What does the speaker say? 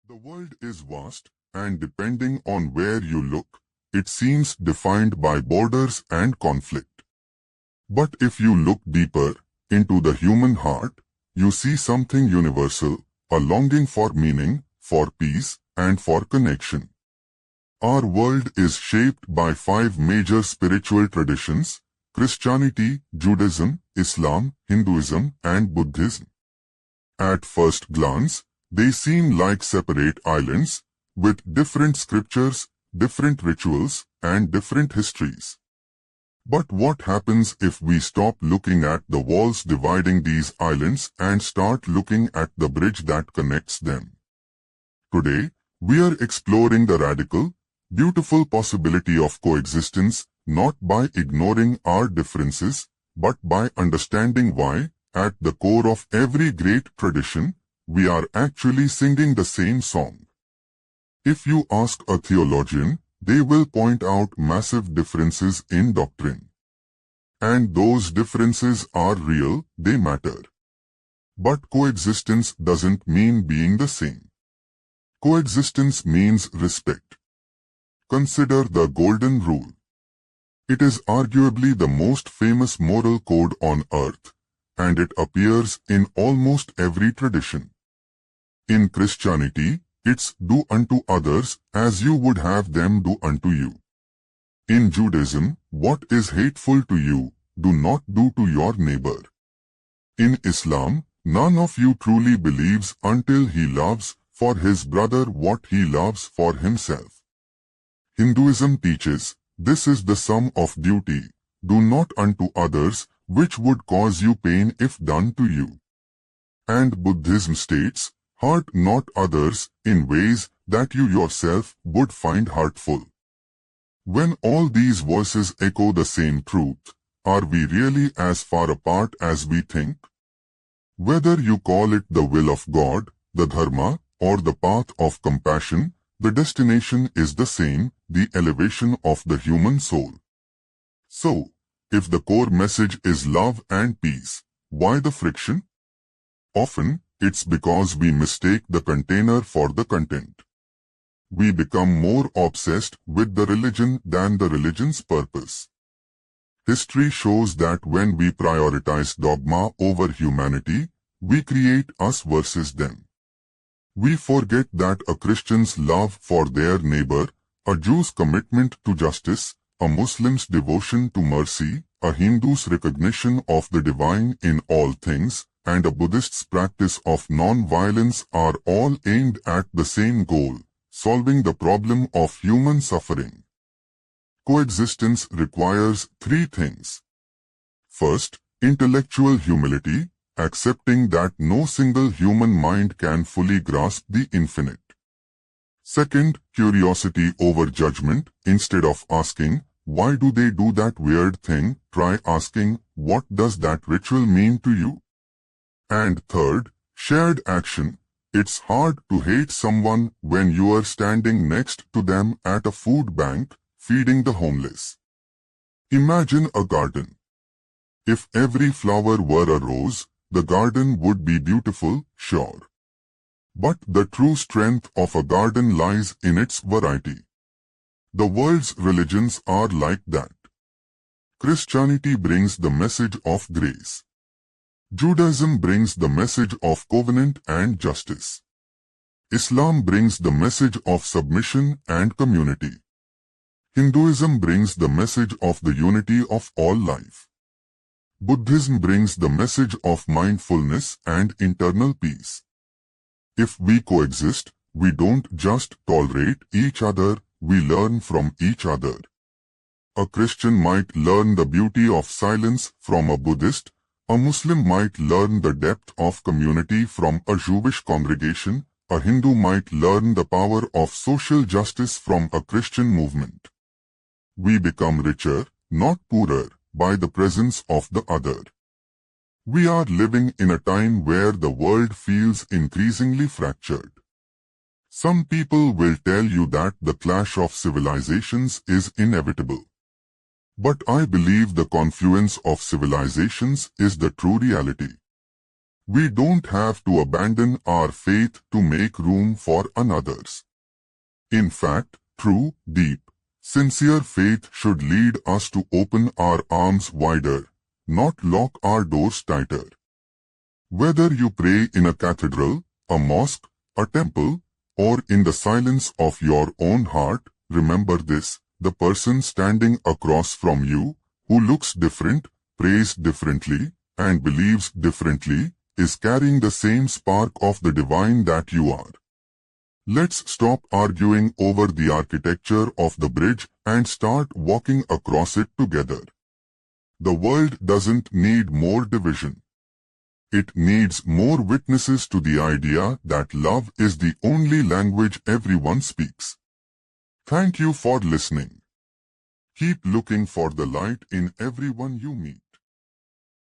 The world is vast, and depending on where you look, it seems defined by borders and conflict. But if you look deeper into the human heart, you see something universal, a longing for meaning, for peace, and for connection. Our world is shaped by 5 major spiritual traditions: Christianity, Judaism, Islam, Hinduism, and Buddhism. At first glance, they seem like separate islands, with different scriptures, different rituals, and different histories. But what happens if we stop looking at the walls dividing these islands and start looking at the bridge that connects them? Today, we are exploring the radical, beautiful possibility of coexistence, not by ignoring our differences, but by understanding why, at the core of every great tradition, we are actually singing the same song. If you ask a theologian, they will point out massive differences in doctrine. And those differences are real, they matter. But coexistence doesn't mean being the same. Coexistence means respect. Consider the Golden Rule. It is arguably the most famous moral code on earth, and it appears in almost every tradition. In Christianity, it's do unto others as you would have them do unto you. In Judaism, what is hateful to you, do not do to your neighbor. In Islam, none of you truly believes until he loves for his brother what he loves for himself. Hinduism teaches, this is the sum of duty, do not unto others which would cause you pain if done to you. And Buddhism states, hurt not others in ways that you yourself would find hurtful. When all these voices echo the same truth, are we really as far apart as we think? Whether you call it the will of God, the dharma, or the path of compassion, the destination is the same, the elevation of the human soul. So, if the core message is love and peace, why the friction? Often, it's because we mistake the container for the content. We become more obsessed with the religion than the religion's purpose. History shows that when we prioritize dogma over humanity, we create us versus them. We forget that a Christian's love for their neighbor, a Jew's commitment to justice, a Muslim's devotion to mercy, a Hindu's recognition of the divine in all things, and a Buddhist's practice of non-violence are all aimed at the same goal, solving the problem of human suffering. Coexistence requires 3 things. First, intellectual humility, accepting that no single human mind can fully grasp the infinite. Second, curiosity over judgment. Instead of asking, why do they do that weird thing, try asking, what does that ritual mean to you? And third, shared action. It's hard to hate someone when you are standing next to them at a food bank, feeding the homeless. Imagine a garden. If every flower were a rose, the garden would be beautiful, sure. But the true strength of a garden lies in its variety. The world's religions are like that. Christianity brings the message of grace. Judaism brings the message of covenant and justice. Islam brings the message of submission and community. Hinduism brings the message of the unity of all life. Buddhism brings the message of mindfulness and internal peace. If we coexist, we don't just tolerate each other, we learn from each other. A Christian might learn the beauty of silence from a Buddhist, a Muslim might learn the depth of community from a Jewish congregation, a Hindu might learn the power of social justice from a Christian movement. We become richer, not poorer, by the presence of the other. We are living in a time where the world feels increasingly fractured. Some people will tell you that the clash of civilizations is inevitable. But I believe the confluence of civilizations is the true reality. We don't have to abandon our faith to make room for another's. In fact, true, deep, sincere faith should lead us to open our arms wider, not lock our doors tighter. Whether you pray in a cathedral, a mosque, a temple, or in the silence of your own heart, remember this: the person standing across from you, who looks different, prays differently, and believes differently, is carrying the same spark of the divine that you are. Let's stop arguing over the architecture of the bridge and start walking across it together. The world doesn't need more division. It needs more witnesses to the idea that love is the only language everyone speaks. Thank you for listening. Keep looking for the light in everyone you meet.